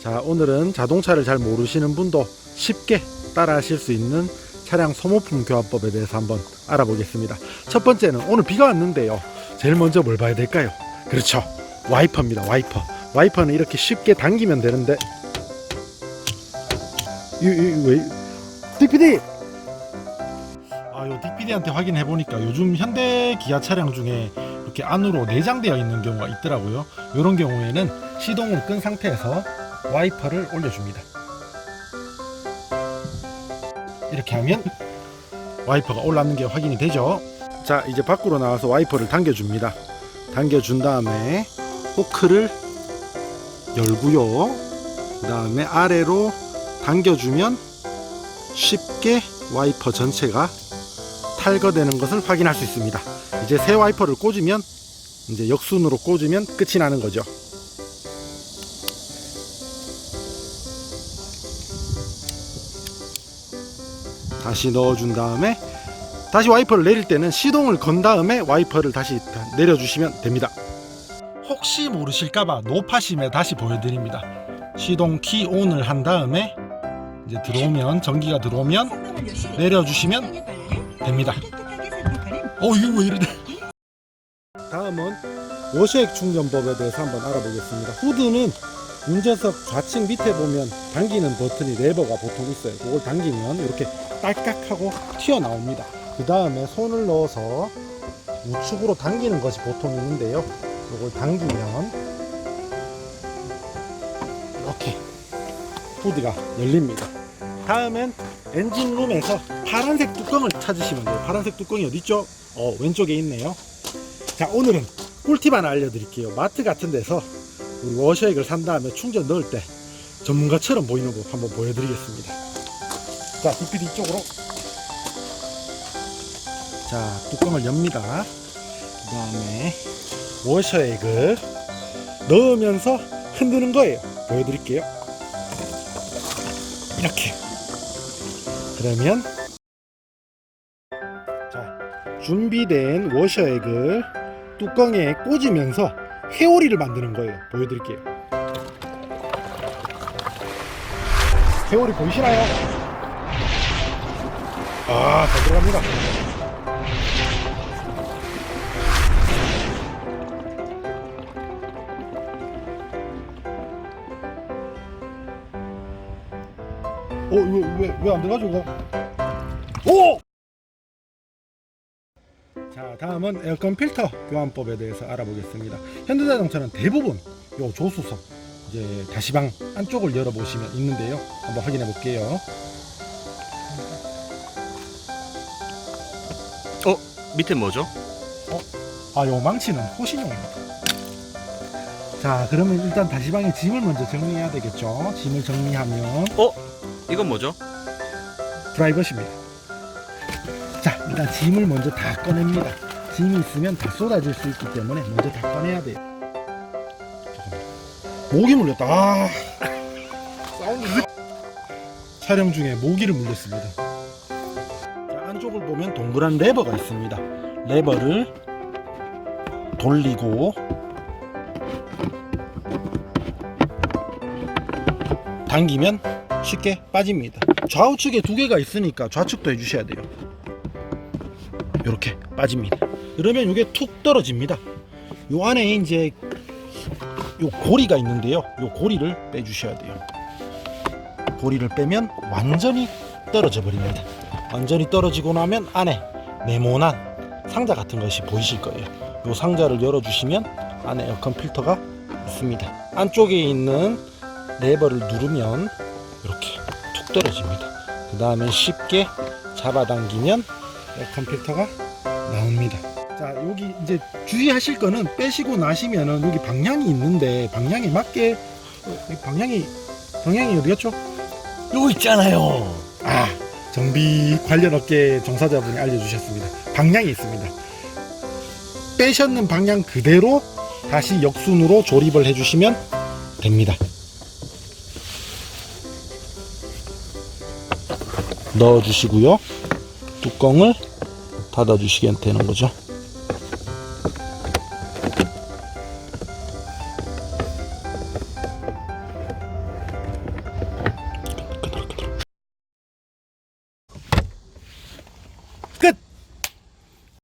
자, 오늘은 자동차를 잘 모르시는 분도 쉽게 따라 하실 수 있는 차량 소모품 교환법에 대해서 한번 알아보겠습니다. 첫 번째는 오늘 비가 왔는데요, 제일 먼저 뭘 봐야 될까요? 그렇죠, 와이퍼입니다. 와이퍼는 이렇게 쉽게 당기면 되는데, 왜 딕PD! 요 딕PD한테 확인해 보니까 요즘 현대 기아 차량 중에 이렇게 안으로 내장되어 있는 경우가 있더라고요. 이런 경우에는 시동을 끈 상태에서 와이퍼를 올려줍니다. 이렇게 하면 와이퍼가 올라오는 게 확인이 되죠. 자, 이제 밖으로 나와서 와이퍼를 당겨줍니다. 당겨준 다음에 호크를 열고요. 그 다음에 아래로 당겨주면 쉽게 와이퍼 전체가 탈거되는 것을 확인할 수 있습니다. 이제 새 와이퍼를 꽂으면, 이제 역순으로 꽂으면 끝이 나는 거죠. 다시 넣어준 다음에 다시 와이퍼를 내릴 때는 시동을 건 다음에 와이퍼를 다시 내려주시면 됩니다. 혹시 모르실까봐 노파심에 다시 보여드립니다. 시동 키 온을 한 다음에 이제 들어오면, 전기가 들어오면 내려주시면 됩니다. 이거 왜 이러네. 다음은 워셔액 충전법에 대해서 한번 알아보겠습니다. 후드는 운전석 좌측 밑에 보면 당기는 버튼이, 레버가 보통 있어요. 그걸 당기면 이렇게 딸깍하고 튀어나옵니다. 그 다음에 손을 넣어서 우측으로 당기는 것이 보통 있는데요, 이걸 당기면 이렇게 후드가 열립니다. 다음엔 엔진룸에서 파란색 뚜껑을 찾으시면 돼요. 파란색 뚜껑이 어딨죠? 왼쪽에 있네요. 자, 오늘은 꿀팁 하나 알려드릴게요. 마트 같은 데서 우리 워셔액을 산 다음에 충전 넣을 때 전문가처럼 보이는 거 한번 보여드리겠습니다. 자, 딕PD 이쪽으로. 자, 뚜껑을 엽니다. 그 다음에 워셔액을 넣으면서 흔드는 거예요. 보여드릴게요. 이렇게. 그러면 자, 준비된 워셔액을 뚜껑에 꽂으면서 회오리를 만드는 거예요. 보여드릴게요. 회오리 보이시나요? 잘 들어갑니다. 이거 왜 안 들어가죠, 이거? 자, 다음은 에어컨 필터 교환법에 대해서 알아보겠습니다. 현대자동차는 대부분 요 조수석, 이제 가시방 안쪽을 열어보시면 있는데요, 한번 확인해 볼게요. 밑에 뭐죠? 요 망치는 호신용입니다. 자, 그러면 일단 다시방에 짐을 먼저 정리해야 되겠죠. 짐을 정리하면 이건 뭐죠? 프라이버시입니다. 자, 일단 짐을 먼저 다 꺼냅니다. 짐이 있으면 다 쏟아질 수 있기 때문에 먼저 다 꺼내야 돼요. 모기 물렸다. 사운드. 촬영 중에 모기를 물렸습니다. 자, 안쪽을 보면 동그란 레버가 있습니다. 레버를 돌리고 당기면 쉽게 빠집니다. 좌우측에 두 개가 있으니까 좌측도 해주셔야 돼요. 이렇게 빠집니다. 그러면 이게 툭 떨어집니다. 요 안에 이제 요 고리가 있는데요, 요 고리를 빼주셔야 돼요. 고리를 빼면 완전히 떨어져 버립니다. 완전히 떨어지고 나면 안에 네모난 상자 같은 것이 보이실 거예요. 요 상자를 열어주시면 안에 에어컨 필터가 있습니다. 안쪽에 있는 레버를 누르면 이렇게 툭 떨어집니다. 그 다음에 쉽게 잡아당기면 에어컨 필터가 나옵니다. 자, 여기 이제 주의하실 거는, 빼시고 나시면은 여기 방향이 있는데 방향에 맞게 방향이 어디였죠? 여기 있잖아요. 정비 관련 업계 종사자분이 알려주셨습니다. 방향이 있습니다. 빼셨는 방향 그대로 다시 역순으로 조립을 해주시면 됩니다. 넣어주시고요, 뚜껑을 닫아주시면 되는 거죠.